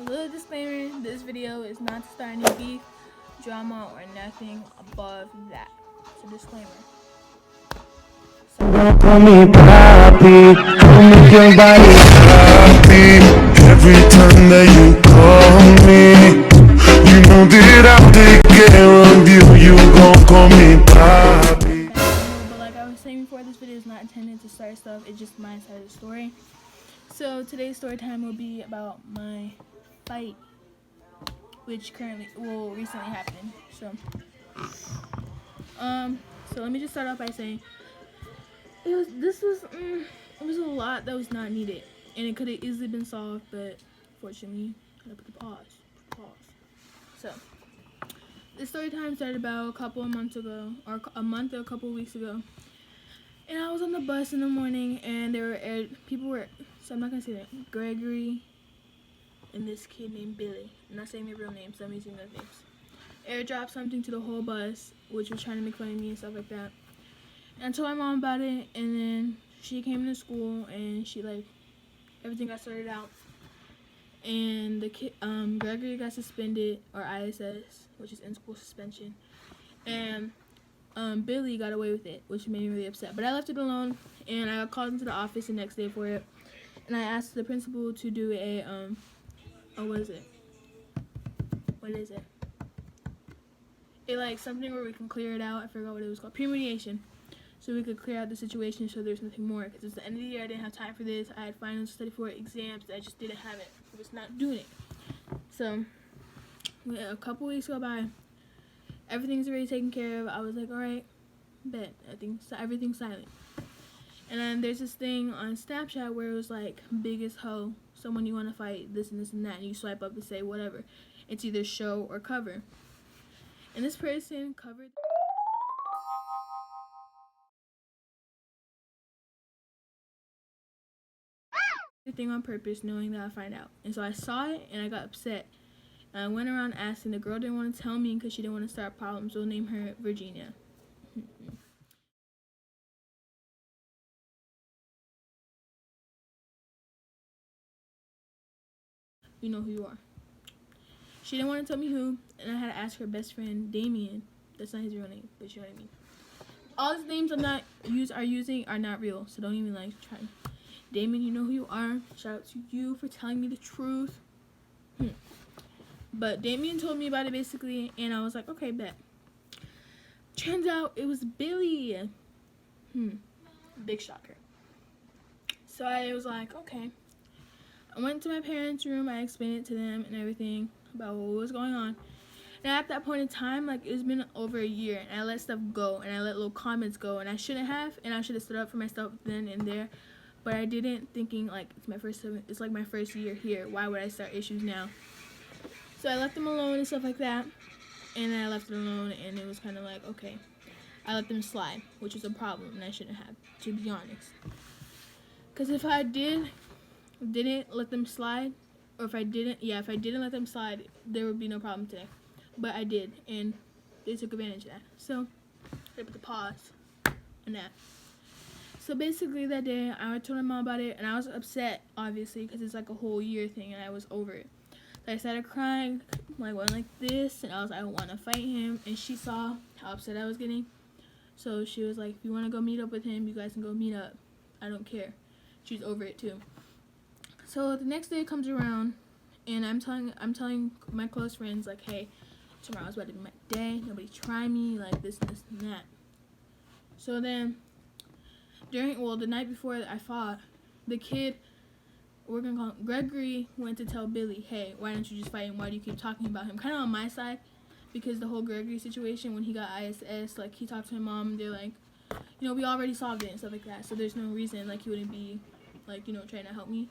little disclaimer, this video is not to start any beef, drama, or nothing above that. It's a disclaimer. Don't call me papi, don't make your body happy. Every time that you call me, you know that I'll take care of you. You gon' call me papi. But like I was saying before, this video is not intended to start stuff. It's just my side of the story. So today's story time will be about my fight, which recently happened. So let me just start off by saying it was a lot that was not needed, and it could have easily been solved, but fortunately, I put the pause. So the story time started about a couple of months ago, or a month or a couple of weeks ago, and I was on the bus in the morning, and so I'm not gonna say that, Gregory and this kid named Billy. I'm not saying their real names, so I'm using their names. Airdropped something to the whole bus, which was trying to make fun of me and stuff like that. And I told my mom about it, and then she came to school, and everything got sorted out. And the kid, Gregory got suspended, or ISS, which is in-school suspension. And Billy got away with it, which made me really upset. But I left it alone, and I got called into the office the next day for it. And I asked the principal to do what is it? Something where we can clear it out. I forgot what it was called. Pre-mediation. So we could clear out the situation so there's nothing more. Because it's the end of the year, I didn't have time for this. I had finals to study for, exams. I just didn't have it. I was not doing it. So a couple weeks go by. Everything's already taken care of. I was like, all right, bet. I think everything's silent. And then there's this thing on Snapchat where it was like, biggest hoe, someone you want to fight, this and this and that. And you swipe up and say whatever. It's either show or cover. And this person covered the thing on purpose, knowing that I'd find out. And so I saw it, and I got upset. And I went around asking. The girl didn't want to tell me because she didn't want to start problems. We'll name her Virginia. You know who you are. She didn't want to tell me who, and I had to ask her best friend, Damien. That's not his real name, but you know what I mean. All these names using are not real, so don't even try. Damien, you know who you are. Shout out to you for telling me the truth. But Damien told me about it basically, and I was like, okay, bet. Turns out it was Billy. Big shocker. So I was like, okay. I went to my parents' room. I explained it to them and everything about what was going on. And at that point in time, it's been over a year, and I let stuff go, and I let little comments go, and I shouldn't have, and I should have stood up for myself then and there. But I didn't, thinking it's my first year here. Why would I start issues now? So I left them alone and stuff like that, and then I left it alone, and it was kind of like, okay. I let them slide, which was a problem, and I shouldn't have, to be honest. Because if I didn't let them slide, or if I didn't let them slide, there would be no problem today. But I did, and they took advantage of that. So I put the pause on that. So basically that day, I told my mom about it, and I was upset, obviously, because it's a whole year thing, and I was over it. So I started crying, went like this, and I was like, I don't want to fight him. And she saw how upset I was getting. So she was like, if you want to go meet up with him, you guys can go meet up. I don't care. She's over it too. So the next day comes around, and I'm telling my close friends, hey, tomorrow's about to be my day. Nobody try me, this, and that. So then, the night before I fought, the kid, we're going to call him Gregory, went to tell Billy, hey, why don't you just fight him? Why do you keep talking about him? Kind of on my side, because the whole Gregory situation, when he got ISS, he talked to my mom, and they're like, we already solved it and stuff like that. So there's no reason, he wouldn't be, trying to help me.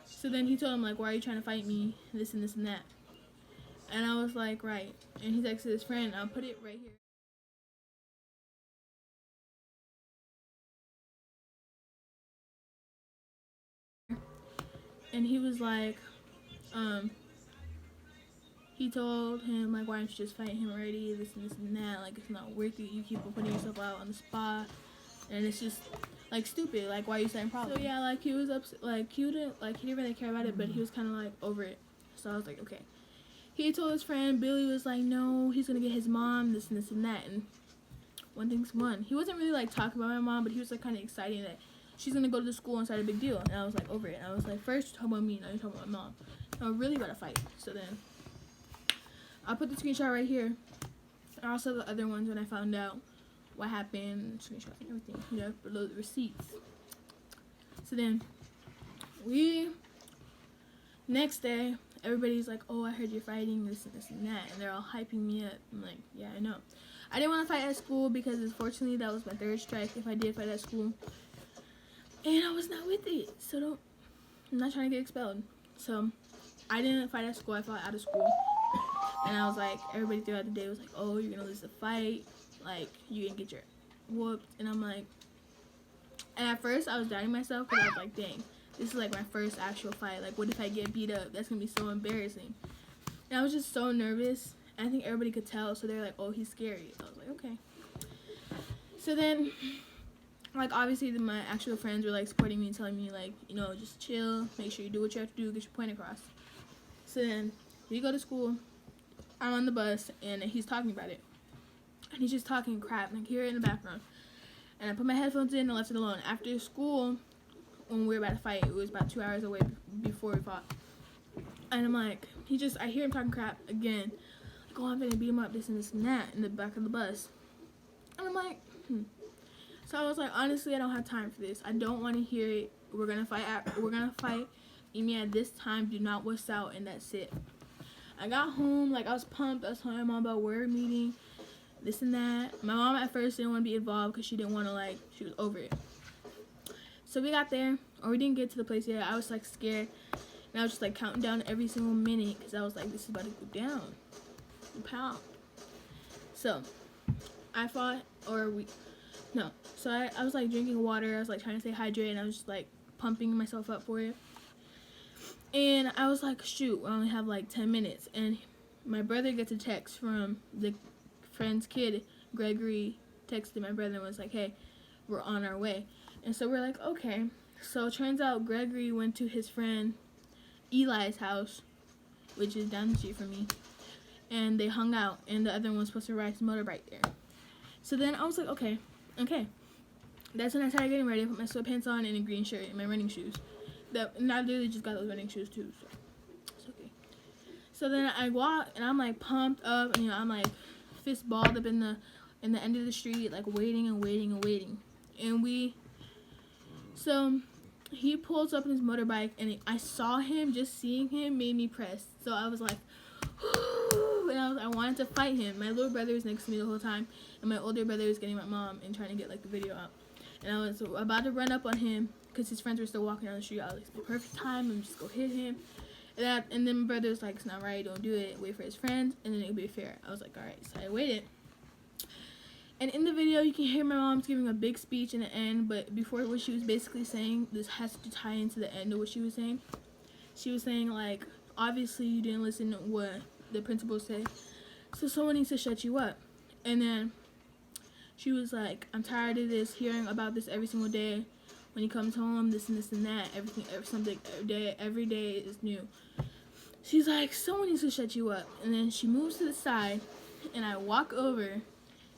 So then he told him, why are you trying to fight me? This and this and that. And I was like, right. And he texted his friend, I'll put it right here. And he was like, he told him, why don't you just fight him already? This and this and that. It's not worth it. You keep putting yourself out on the spot. And it's just, stupid. Why are you starting problems? So yeah, he was upset. He didn't really care about it, but he was kind of over it. So I was like, okay. He told his friend, Billy was like, no, he's gonna get his mom, this and this and that. And one thing's one. He wasn't really like talking about my mom, but he was like kind of excited that she's gonna go to the school and start a big deal. And I was like over it. And I was like, first you're talking about me, now you're talking about my mom. And we're really about to fight. So then I'll put the screenshot right here. And also the other ones when I found out what happened, screenshots and everything, you know, below the receipts. So then next day, everybody's like, oh, I heard you're fighting, this and this and that, and they're all hyping me up. I'm like, yeah, I know. I didn't want to fight at school because unfortunately that was my third strike if I did fight at school. And I was not with it, so I'm not trying to get expelled. So I didn't fight at school, I fought out of school. And I was like, everybody throughout the day was like, oh, you're gonna lose the fight, like, you can get your whooped. And I'm like, and at first I was doubting myself because I was like, dang, this is like my first actual fight. Like, what if I get beat up? That's gonna be so embarrassing. And I was just so nervous. I think everybody could tell, so they're like, oh, he's scary. I was like, okay. So then, like, obviously my actual friends were like supporting me and telling me like, you know, just chill, make sure you do what you have to do, get your point across. So then we go to school, I'm on the bus, and he's talking about it. And he's just talking crap, and I hear it in the background. And I put my headphones in and left it alone. After school, when we were about to fight, it was about 2 hours away before we fought. And I'm like, I hear him talking crap again. Like, oh, I'm gonna beat him up, this and this and that, in the back of the bus. And I'm like, So I was like, honestly, I don't have time for this. I don't want to hear it. We're gonna fight. Meet me at this time. Do not wuss out, and that's it. I got home, like, I was pumped. I was telling my mom about we're meeting, this and that. My mom at first didn't want to be involved because she didn't want to, like, she was over it. So we got there, or we didn't get to the place yet. I was like scared, and I was just like counting down every single minute because I was like, this is about to go down. Pound. So I fought, So I was like drinking water. I was like trying to stay hydrated, and I was just like pumping myself up for it. And I was like, shoot, I only have like 10 minutes. And my brother gets a text from the friend's kid. Gregory texted my brother and was like, hey, we're on our way. And so we're like, okay. So it turns out Gregory went to his friend Eli's house, which is down the street from me. And they hung out, and the other one was supposed to ride his motorbike there. So then I was like, okay. That's when I started getting ready. I put my sweatpants on and a green shirt and my running shoes. And I literally just got those running shoes too, so it's okay. So then I walk, and I'm like pumped up, and you know, I'm like fist balled up in the end of the street, like waiting. And so he pulls up in his motorbike, and I saw him. Just seeing him made me press. So I was like, and I wanted to fight him. My little brother was next to me the whole time, and my older brother was getting my mom and trying to get like the video out. And I was about to run up on him because his friends were still walking down the street. I was like, it's the perfect time. I'm just go hit him. And then my brother was like, it's not right. Don't do it. Wait for his friends, and then it'll be fair. I was like, all right. So I waited. And in the video, you can hear my mom's giving a big speech in the end. But before what she was basically saying, this has to tie into the end of what she was saying. She was saying, like, obviously you didn't listen to what the principal said, so someone needs to shut you up. And then she was like, I'm tired of this, hearing about this every single day. When he comes home, this and this and that, every day is new. She's like, someone needs to shut you up. And then she moves to the side, and I walk over,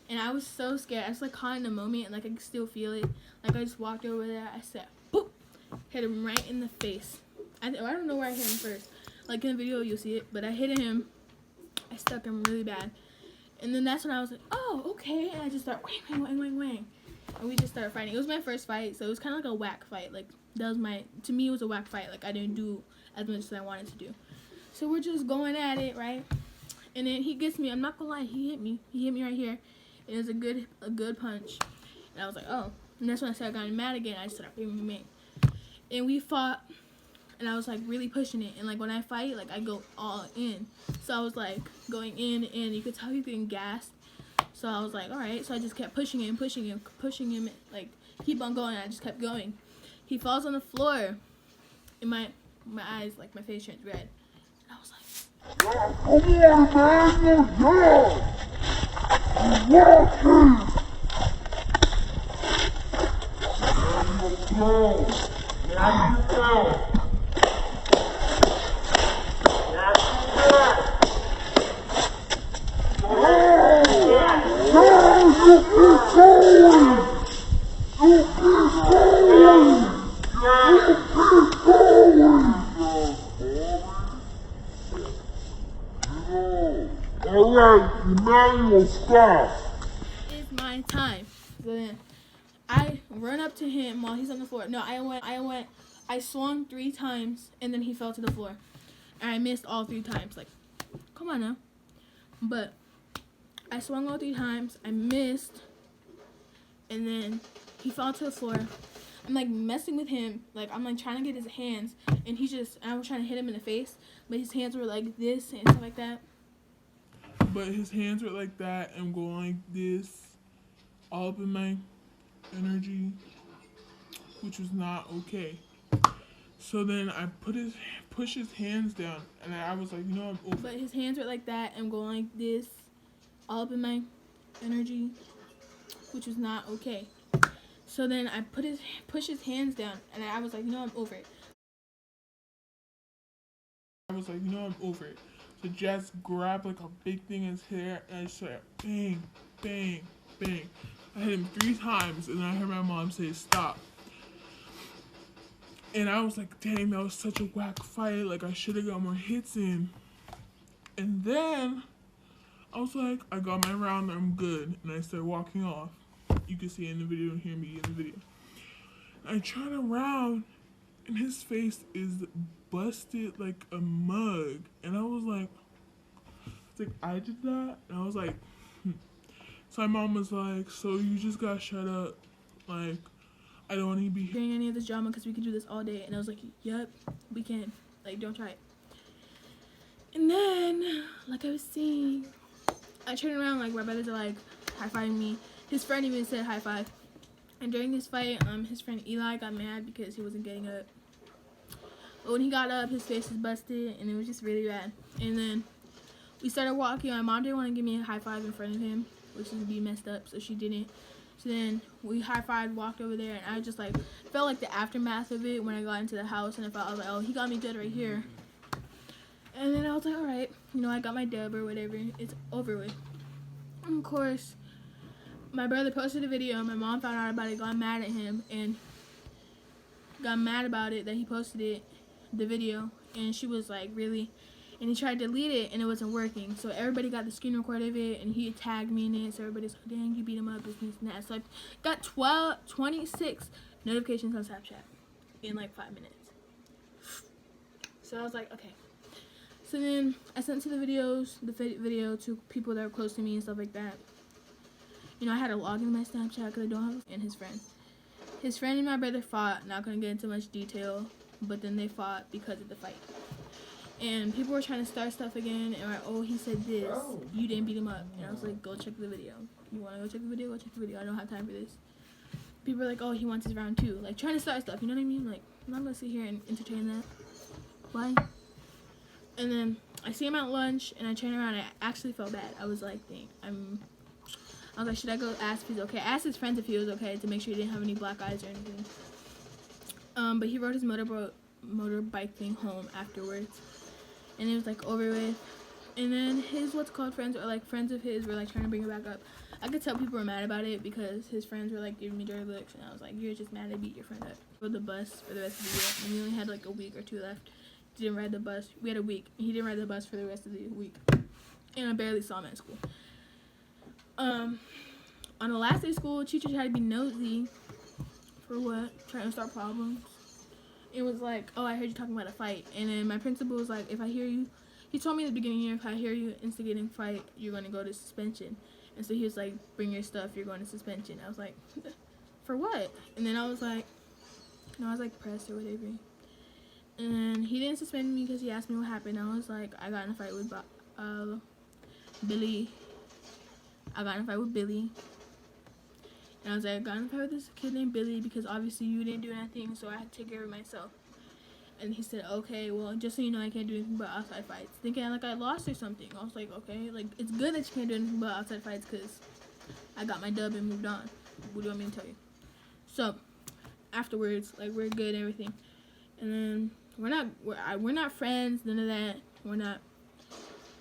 and I was so scared. I was like caught in the moment, and like I could still feel it. Like I just walked over there, I said, boop, hit him right in the face. I don't know where I hit him first. Like in the video, you'll see it, but I hit him. I stuck him really bad. And then that's when I was like, oh, okay. And I just started wang. And we just started fighting. It was my first fight, so it was kind of like a whack fight. Like, to me, it was a whack fight. Like, I didn't do as much as I wanted to do. So we're just going at it, right? And then he gets me. I'm not gonna lie, he hit me. He hit me right here. It was a good punch. And I was like, oh. And that's when I started getting mad again. I just started being. And we fought. And I was like really pushing it, and like when I fight, like I go all in. So I was like going in, and you could tell he was getting gassed. So I was like, all right. So I just kept pushing him, like keep on going. I just kept going. He falls on the floor, and my eyes, like my face turns red. And I was like, come on, man, Alright, Emmanuel, stop. It's my time. So then I run up to him while he's on the floor. No, I swung 3 times and then he fell to the floor. And I missed all 3 times. Like, come on now. But I swung all 3 times. I missed. And then he fell to the floor. I'm like messing with him. Like, I'm like trying to get his hands. And I was trying to hit him in the face. But his hands were like this and stuff like that. But his hands were like that and going like this, all up in my energy, which was not okay. So then I push his hands down, and I was like, you know, I'm over. But his hands were like that and going like this, all up in my energy, which was not okay. So then I push his hands down, and I was like, you know, I'm over it. So Jess grabbed like a big thing in his hair, and I just said, bang, bang, bang. I hit him 3 times, and I heard my mom say, stop. And I was like, dang, that was such a whack fight. Like, I should have got more hits in. And then I was like, I got my round, I'm good. And I started walking off. You can see it in the video and hear me in the video. I turned around, and his face is busted like a mug. And I was like, I did that? And I was like, So my mom was like, so you just got shut up. Like, I don't want to be hearing any of this drama because we can do this all day. And I was like, yep, we can. Like, don't try it. And then, like I was saying, I turned around, like, my brothers are like high-fiving me. His friend even said high five. And during this fight, his friend Eli got mad because he wasn't getting up. But when he got up, his face was busted, and it was just really bad. And then we started walking. My mom didn't want to give me a high five in front of him, which would be messed up, so she didn't. So then we high-fived, walked over there, and I just, like, felt like the aftermath of it when I got into the house, and I was like, oh, he got me good right here. And then I was like, all right, you know, I got my dub or whatever. It's over with. And, of course, my brother posted a video, and my mom found out about it, got mad at him, and got mad about it that he posted it, the video, and she was like, really? And he tried to delete it, and it wasn't working. So everybody got the screen record of it, and he tagged me in it. So everybody's like, dang, you beat him up, this and that. So I got 26 notifications on Snapchat in like 5 minutes. So I was like, okay. So then I sent the video to people that were close to me and stuff like that. You know, I had to log into my Snapchat because I don't have, and his friend. His friend and my brother fought. Not going to get into much detail, but then they fought because of the fight. And people were trying to start stuff again, and like, oh, he said this. You didn't beat him up. And I was like, go check the video. You want to go check the video? Go check the video. I don't have time for this. People were like, oh, he wants his round 2. Like, trying to start stuff. You know what I mean? Like, I'm not going to sit here and entertain that. Why? And then I see him at lunch, and I turn around, and I actually felt bad. I was like, dang, I was like, should I go ask if he's okay? I asked his friends if he was okay to make sure he didn't have any black eyes or anything. But he rode his motorbike thing home afterwards. And it was like over with. And then his friends of his were like trying to bring it back up. I could tell people were mad about it because his friends were like giving me dirty looks, and I was like, you're just mad I beat your friend up. Rode the bus for the rest of the year, and we only had like a week or 2 left. Didn't ride the bus. We had a week. He didn't ride the bus for the rest of the week, and I barely saw him at school. On the last day of school, teacher tried to be nosy. For what? Trying to start problems. It was like, oh, I heard you talking about a fight. And then my principal was like, if I hear you, he told me at the beginning here, if I hear you instigating a fight, you're going to go to suspension. And so he was like, bring your stuff, you're going to suspension. I was like, for what? And then I was like, no, I was like pressed or whatever. And he didn't suspend me because he asked me what happened. I was like, I got in a fight with Billy. And I was like, I got in a fight with this kid named Billy because obviously you didn't do anything, so I had to take care of myself. And he said, okay, well, just so you know, I can't do anything but outside fights. Thinking like I lost or something. I was like, okay, like, it's good that you can't do anything but outside fights because I got my dub and moved on. What do you want me to tell you? So, afterwards, like, we're good and everything. And then, we're not friends, none of that. We're not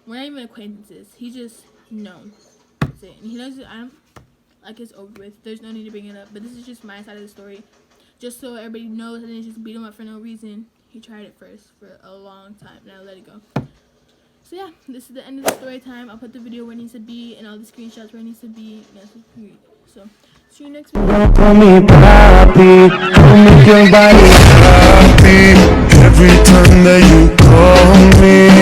even acquaintances. He just known. That's it. And he doesn't, like, it's over with. There's no need to bring it up. But this is just my side of the story. Just so everybody knows I didn't just beat him up for no reason. He tried it first for a long time, and I let it go. So yeah, this is the end of the story time. I'll put the video where it needs to be and all the screenshots where it needs to be. So see you next video. Don't call me papi, I'll make your body happy every time that you call me.